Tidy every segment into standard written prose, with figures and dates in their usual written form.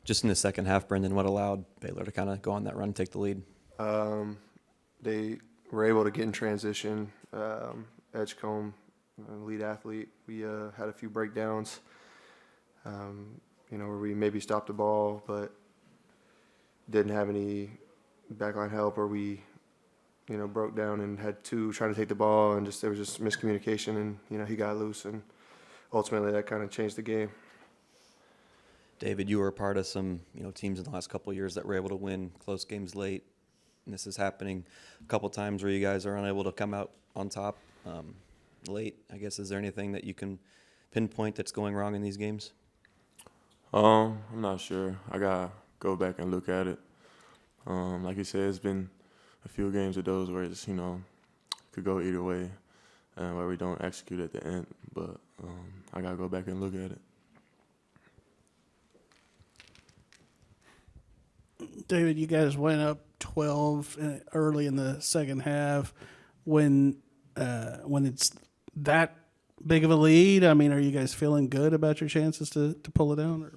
Just in the second half, Brendan, what allowed Baylor to kind of go on that run and take the lead? They were able to get in transition. Edgecombe, lead athlete, we had a few breakdowns, where we maybe stopped the ball but didn't have any backline help, or we, broke down and had two trying to take the ball, and there was just miscommunication, and, he got loose, and ultimately that kind of changed the game. David, you were a part of some, teams in the last couple of years that were able to win close games late. And this is happening a couple times where you guys are unable to come out on top late. I guess, is there anything that you can pinpoint that's going wrong in these games? I'm not sure. I gotta go back and look at it. Like you said, it's been a few games of those where it's, could go either way, and where we don't execute at the end. But I gotta go back and look at it. David, you guys went up 12 early in the second half. When it's that big of a lead, I mean, are you guys feeling good about your chances to pull it down?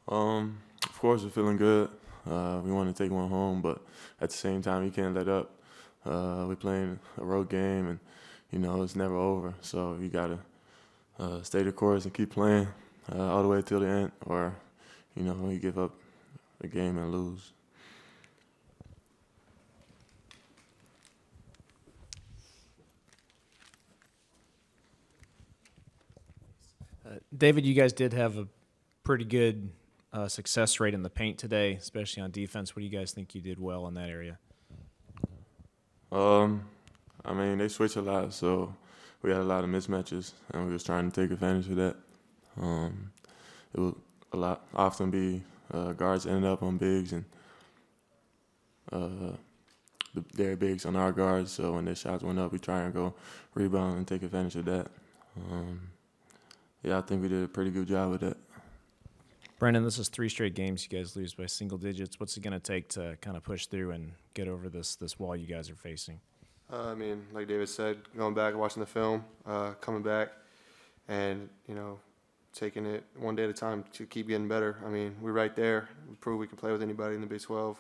Or? Of course, we're feeling good. We want to take one home, but at the same time, you can't let up. We're playing a road game, and, it's never over. So you got to stay the course and keep playing all the way till the end, or, you give up the game and lose. David, you guys did have a pretty good success rate in the paint today, especially on defense. What do you guys think you did well in that area? They switch a lot, so we had a lot of mismatches, and we was trying to take advantage of that. It would often be guards ended up on bigs, and their bigs on our guards. So when their shots went up, we try and go rebound and take advantage of that. I think we did a pretty good job with that. Brendan, this is 3 straight games you guys lose by single digits. What's it going to take to kind of push through and get over this wall you guys are facing? Like David said, going back, watching the film, coming back, and, taking it one day at a time to keep getting better. We're right there. We prove we can play with anybody in the Big 12.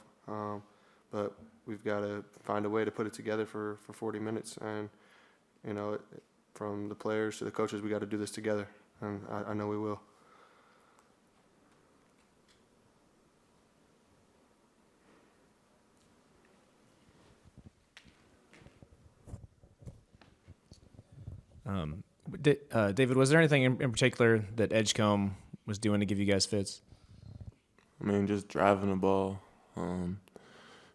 But we've got to find a way to put it together for 40 minutes. And, from the players to the coaches, we got to do this together. And I know we will. David, was there anything in particular that Edgecombe was doing to give you guys fits? Just driving the ball.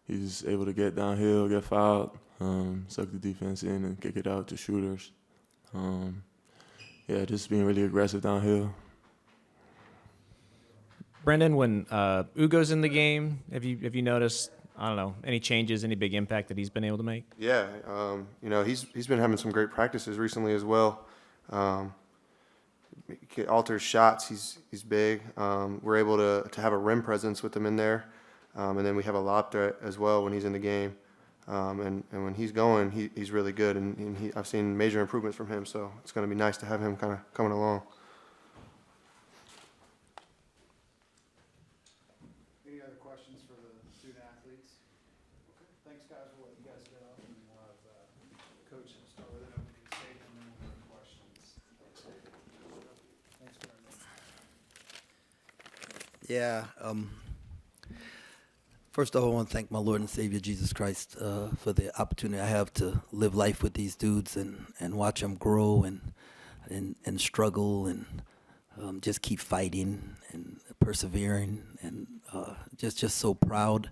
He's able to get downhill, get fouled, suck the defense in, and kick it out to shooters. Just being really aggressive downhill. Brendan, when Ugo's in the game, have you noticed, I don't know, any changes, any big impact that he's been able to make? Yeah, he's been having some great practices recently as well. He alters shots. He's big. We're able to have a rim presence with him in there, and then we have a lob threat as well when he's in the game. And when he's going, he's really good, and I've seen major improvements from him. So it's going to be nice to have him kind of coming along. Any other questions for the student athletes? Okay. Thanks, guys. We'll let you guys get up, and we'll have Coach start with an opening statement, and then we'll go to questions. Thanks, David. Thanks, Brendan. Yeah. First of all, I want to thank my Lord and Savior Jesus Christ for the opportunity I have to live life with these dudes and watch them grow and struggle and just keep fighting and persevering, and just so proud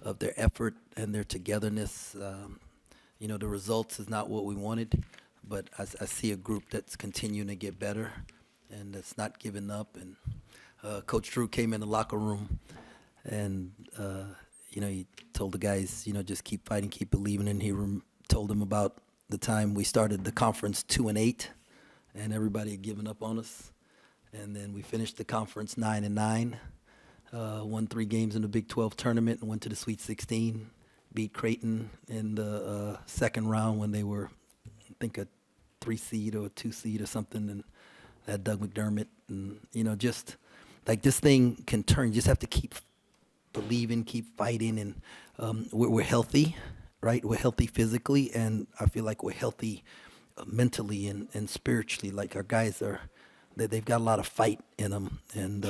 of their effort and their togetherness. The results is not what we wanted, but I see a group that's continuing to get better and that's not giving up. And Coach Drew came in the locker room and he told the guys, just keep fighting, keep believing. And he told them about the time we started the conference 2-8, and everybody had given up on us. And then we finished the conference 9-9, won 3 games in the Big 12 tournament, and went to the Sweet 16. Beat Creighton in the second round when they were, I think, a 3 seed or a 2 seed or something, and had Doug McDermott. And just like this thing can turn. You just have to keep believing, keep fighting, and we're healthy, right? We're healthy physically, and I feel like we're healthy mentally and spiritually. Like our guys they've got a lot of fight in them, and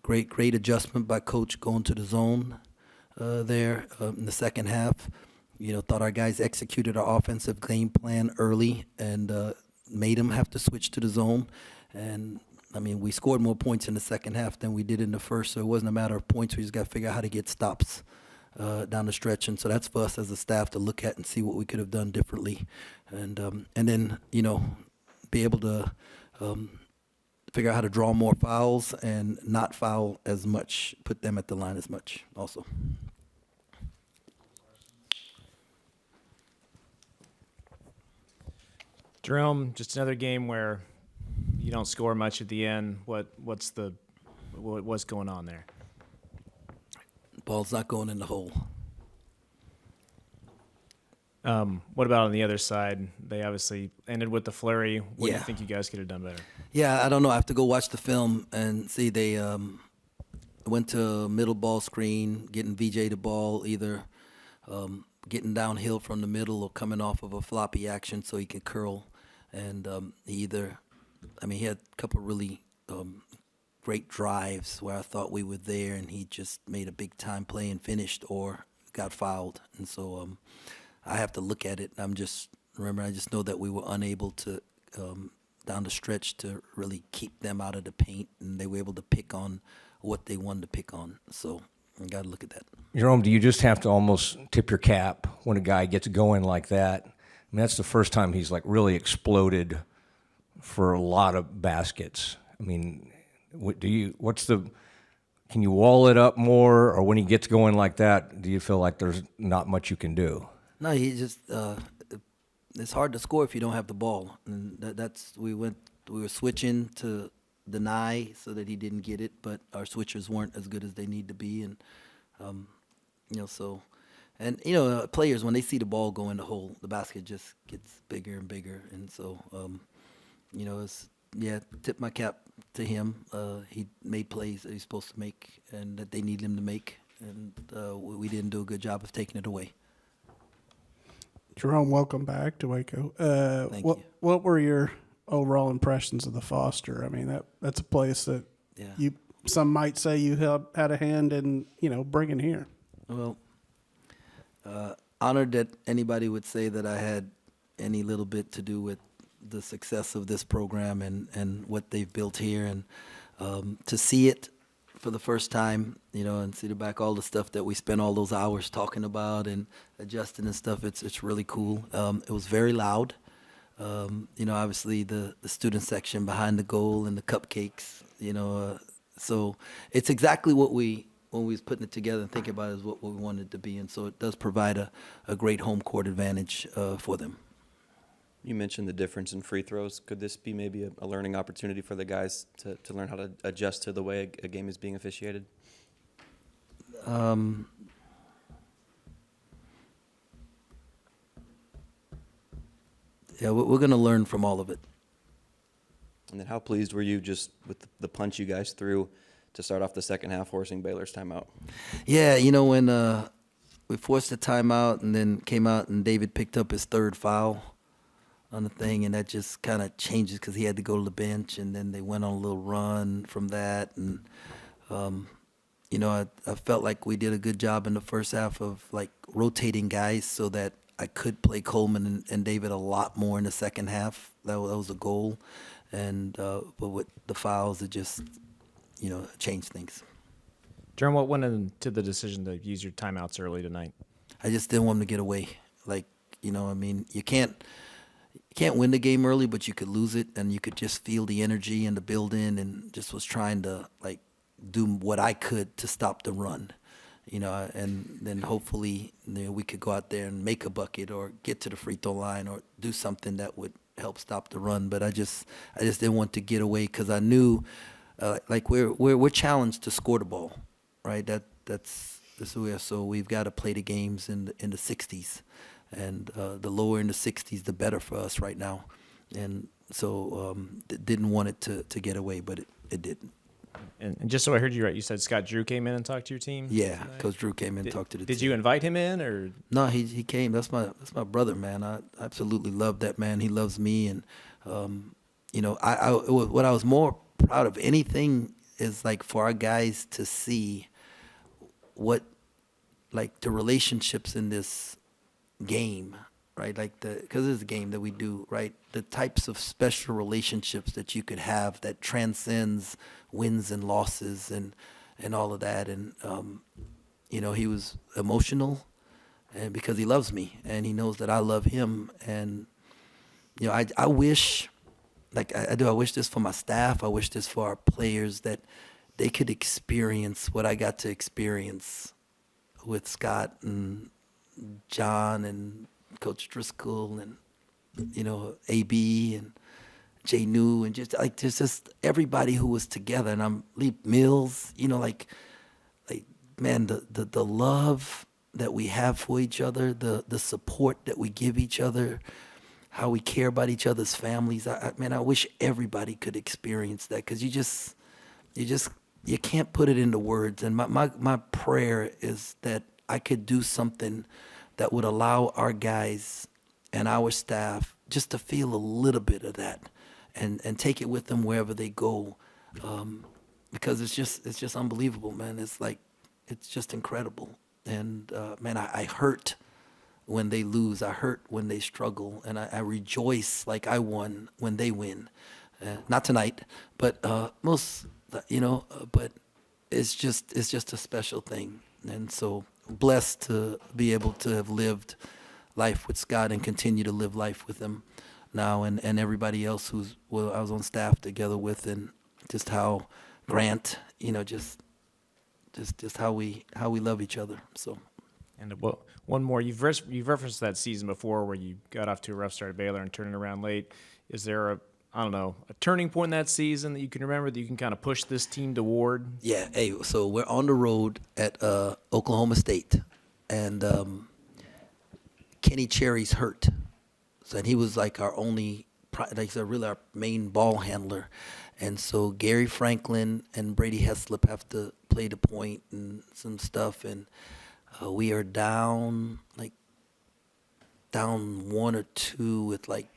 great adjustment by coach going to the zone there in the second half. Thought our guys executed our offensive game plan early and made them have to switch to the zone. And I mean, we scored more points in the second half than we did in the first, so it wasn't a matter of points. We just got to figure out how to get stops down the stretch, and so that's for us as a staff to look at and see what we could have done differently, and then be able to figure out how to draw more fouls and not foul as much, put them at the line as much also. Jerome, just another game where you don't score much at the end. What's going on there? Ball's not going in the hole. What about on the other side? They obviously ended with the flurry. What do you Yeah. think you guys could have done better? Yeah, I don't know. I have to go watch the film and see. They went to middle ball screen, getting VJ the ball, either getting downhill from the middle or coming off of a floppy action so he can curl. And he had a couple really great drives where I thought we were there, and he just made a big time play and finished or got fouled. And so I have to look at it. I just know that we were unable to down the stretch to really keep them out of the paint, and they were able to pick on what they wanted to pick on. So I got to look at that. Jerome, do you just have to almost tip your cap when a guy gets going like that? I mean, that's the first time he's like really exploded for a lot of baskets. I mean, can you wall it up more, or when he gets going like that, do you feel like there's not much you can do? No, he just it's hard to score if you don't have the ball, and we were switching to deny so that he didn't get it, but our switchers weren't as good as they need to be, and players, when they see the ball go in the hole, the basket just gets bigger and bigger, and so tip my cap to him. He made plays that he's supposed to make and that they need him to make, and we didn't do a good job of taking it away. Jerome, welcome back to Waco. Thank you. What were your overall impressions of the Foster? I mean, that's a place that some might say you had a hand in, bringing here. Well, honored that anybody would say that I had any little bit to do with the success of this program and what they've built here, and to see it for the first time, and see all the stuff that we spent all those hours talking about and adjusting and stuff. It's really cool. It was very loud. Obviously the student section behind the goal and the cupcakes. So it's exactly what when we was putting it together and thinking about it, is what we wanted it to be, and so it does provide a great home court advantage for them. You mentioned the difference in free throws. Could this be maybe a learning opportunity for the guys to learn how to adjust to the way a game is being officiated? Yeah, we're going to learn from all of it. And then how pleased were you just with the punch you guys threw to start off the second half, forcing Baylor's timeout? Yeah, when we forced a timeout and then came out and David picked up his third foul on the thing, and that just kind of changes because he had to go to the bench, and then they went on a little run from that. And, I felt like we did a good job in the first half of, like, rotating guys so that I could play Coleman and David a lot more in the second half. That was a goal. And but with the fouls, it just, changed things. Jerome, what went into the decision to use your timeouts early tonight? I just didn't want them to get away. Like, you can't win the game early, but you could lose it, and you could just feel the energy in the building, and just was trying to, like, do what I could to stop the run, and then hopefully we could go out there and make a bucket or get to the free throw line or do something that would help stop the run. But I just didn't want to get away because I knew, like, we're challenged to score the ball, right? That's who we are. So we've got to play the games in the 60s. And the lower in the 60s, the better for us right now. And so didn't want it to get away, but it did. And just so I heard you right, you said Scott Drew came in and talked to your team. Yeah, tonight? Coach Drew came in and talked to the team. Did you invite him in, or No, he came. That's my brother, man. I absolutely love that man. He loves me, and you know, what I was more proud of anything is like for our guys to see what like the relationships in this game, right? Like because it's a game that we do, right? The types of special relationships that you could have that transcends wins and losses and all of that, and you know, he was emotional, and because he loves me and he knows that I love him, and you know, I wish, like I do, I wish this for my staff. I wish this for our players, that they could experience what I got to experience with Scott and John and Coach Driscoll and, you know, AB and Jay New, and just like there's just everybody who was together, and I'm Lee Mills, you know, like man, the love that we have for each other, the support that we give each other, how we care about each other's families. Man, I wish everybody could experience that, because you can't put it into words. And my prayer is that I could do something that would allow our guys and our staff just to feel a little bit of that, and take it with them wherever they go, because it's just unbelievable, man. It's just incredible. And man, I hurt when they lose. I hurt when they struggle, and I rejoice like I won when they win. Not tonight, but most, you know. But it's just a special thing, and so blessed to be able to have lived life with Scott and continue to live life with him now, and everybody else I was on staff together with, and just how Grant, you know, just how we love each other. So. and one more? You've referenced that season before where you got off to a rough start at Baylor and turning around late. Is there a turning point in that season that you can remember that you can kind of push this team toward? Yeah. Hey, so we're on the road at Oklahoma State, and Kenny Cherry's hurt, and he was like our only, like I said, really our main ball handler. And so Gary Franklin and Brady Heslop have to play the point and some stuff, and we are down 1 or 2 with like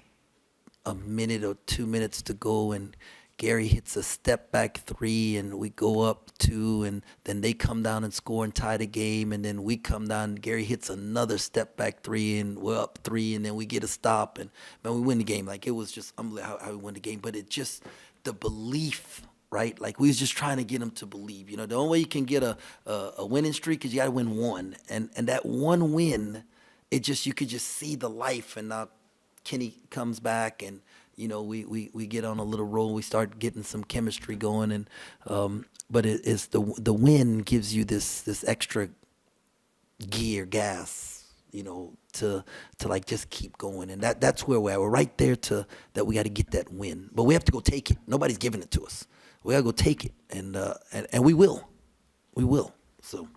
a minute or 2 minutes to go, and Gary hits a step back 3, and we go up 2, and then they come down and score and tie the game, and then we come down, Gary hits another step back 3, and we're up 3, and then we get a stop, and man, we win the game. Like, it was just unbelievable how we win the game. But it just, the belief, right? Like, we was just trying to get them to believe. You know, the only way you can get a winning streak is you got to win one, and that one win, you could just see the life. And now Kenny comes back, and you know, we get on a little roll. We start getting some chemistry going, and but it's the win gives you this extra gas, you know, to like just keep going, and that's where we're at. We're right there that we got to get that win, but we have to go take it. Nobody's giving it to us. We got to go take it, and we will, so.